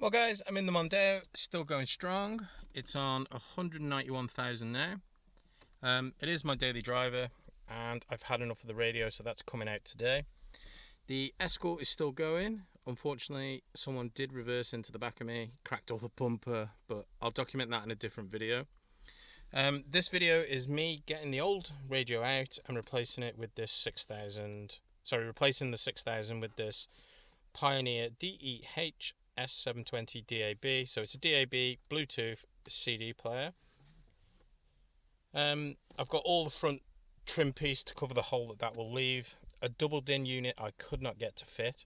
Well guys, I'm in the Mondeo, still going strong. It's on 191,000 now. It is my daily driver and I've had enough of the radio, so that's coming out today. The Escort is still going. Unfortunately, someone did reverse into the back of me, cracked all the bumper, but I'll document that in a different video. This video is me getting the old radio out and replacing it with this 6000, replacing the 6000 with this Pioneer DEH-S720 DAB. So it's a DAB Bluetooth CD player. I've got all the front trim piece to cover the hole that will leave. A double DIN unit I could not get to fit.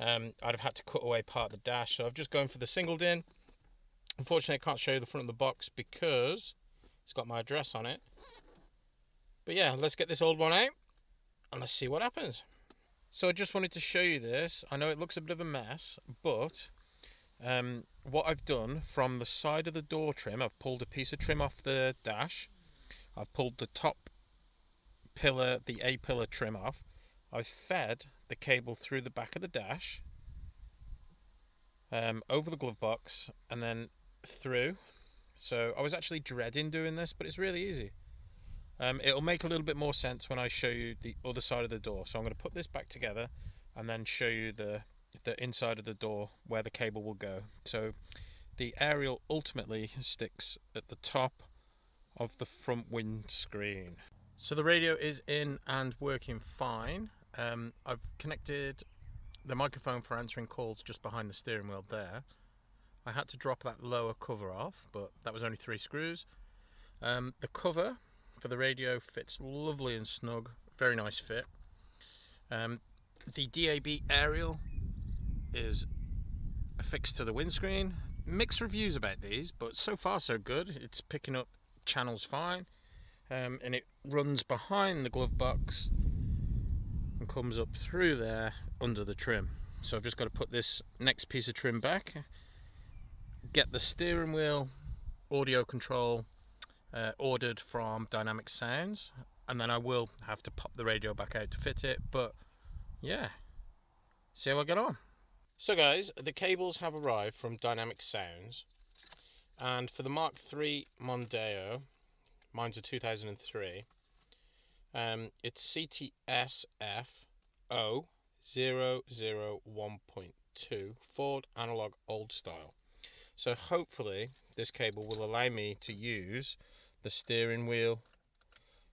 I'd have had to cut away part of the dash, so I've just gone for the single DIN. Unfortunately, I can't show you the front of the box because it's got my address on it. But yeah, let's get this old one out and let's see what happens. So I just wanted to show you this. I know it looks a bit of a mess, but what I've done from the side of the door trim, I've pulled a piece of trim off the dash. I've pulled the top pillar, the A-pillar trim off. I've fed the cable through the back of the dash, over the glove box, and then through. So I was actually dreading doing this, but it's really easy. It'll make a little bit more sense when I show you the other side of the door. So I'm going to put this back together and then show you the inside of the door where the cable will go. So the aerial ultimately sticks at the top of the front windscreen. So the radio is in and working fine. I've connected the microphone for answering calls just behind the steering wheel there. I had to drop that lower cover off, but that was only 3 screws. The cover for the radio fits lovely and snug, very nice fit. The DAB aerial is affixed to the windscreen. Mixed reviews about these, but so far so good. It's picking up channels fine, and it runs behind the glove box and comes up through there under the trim. So I've just got to put this next piece of trim back, get the steering wheel audio control ordered from Dynamic Sounds, and then I will have to pop the radio back out to fit it. But yeah, see how I get on. So guys, the cables have arrived from Dynamic Sounds, and for the MK3 Mondeo, mine's a 2003, it's CTSF001.2 Ford analog old style. So hopefully this cable will allow me to use the steering wheel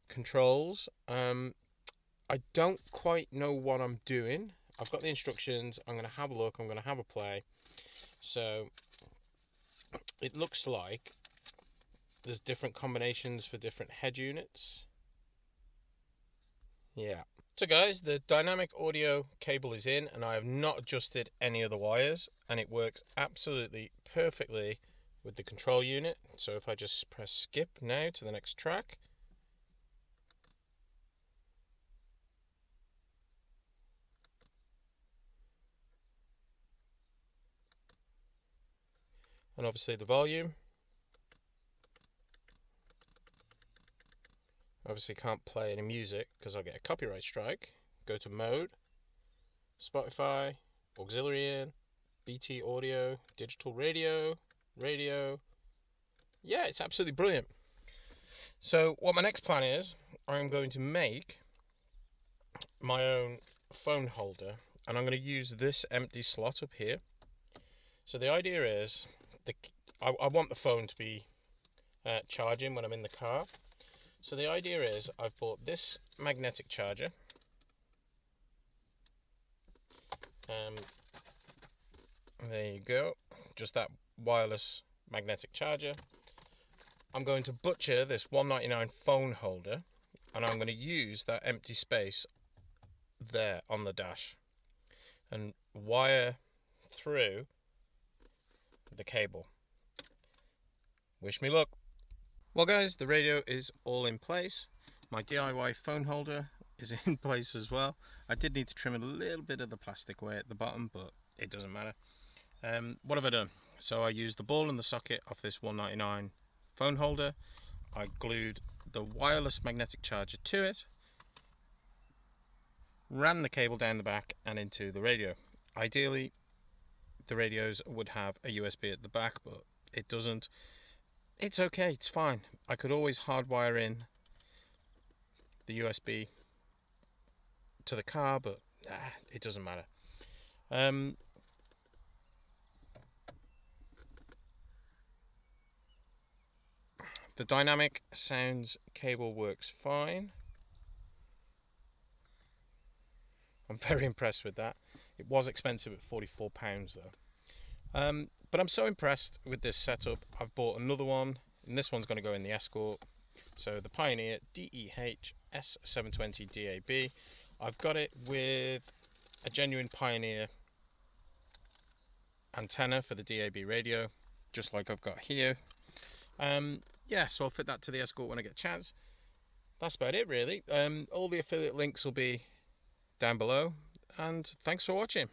controls. I don't quite know what I'm doing. I've got the instructions. I'm going to have a look. I'm going to have a play. So it looks like there's different combinations for different head units. Yeah. So guys, the dynamic audio cable is in and I have not adjusted any of the wires, and it works absolutely perfectly with the control unit. So if I just press skip now to the next track, and obviously the volume, obviously can't play any music because I'll get a copyright strike. Go to mode, Spotify, auxiliary in, BT audio, digital radio. Yeah, it's absolutely brilliant. So what my next plan is, I'm going to make my own phone holder, and I'm going to use this empty slot up here. So the idea is, I want the phone to be charging when I'm in the car. So the idea is, I've bought this magnetic charger. There you go, just that wireless magnetic charger. I'm going to butcher this $1.99 phone holder, and I'm going to use that empty space there on the dash and wire through the cable. Wish me luck. Well guys, the radio is all in place. My DIY phone holder is in place as well. I did need to trim a little bit of the plastic away at the bottom, but it doesn't matter. What have I done? So I used the ball and the socket off this $1.99 phone holder. I glued the wireless magnetic charger to it, ran the cable down the back and into the radio. Ideally, the radios would have a USB at the back, but it doesn't. It's okay, it's fine. I could always hardwire in the USB to the car, but it doesn't matter. The dynamic sounds cable works fine. I'm very impressed with that. It was expensive at £44 though. But I'm so impressed with this setup. I've bought another one, and this one's going to go in the Escort. So the Pioneer DEH-S720 DAB. I've got it with a genuine Pioneer antenna for the DAB radio, just like I've got here. Yeah, so I'll fit that to the Escort when I get a chance. That's about it really. All the affiliate links will be down below, and thanks for watching.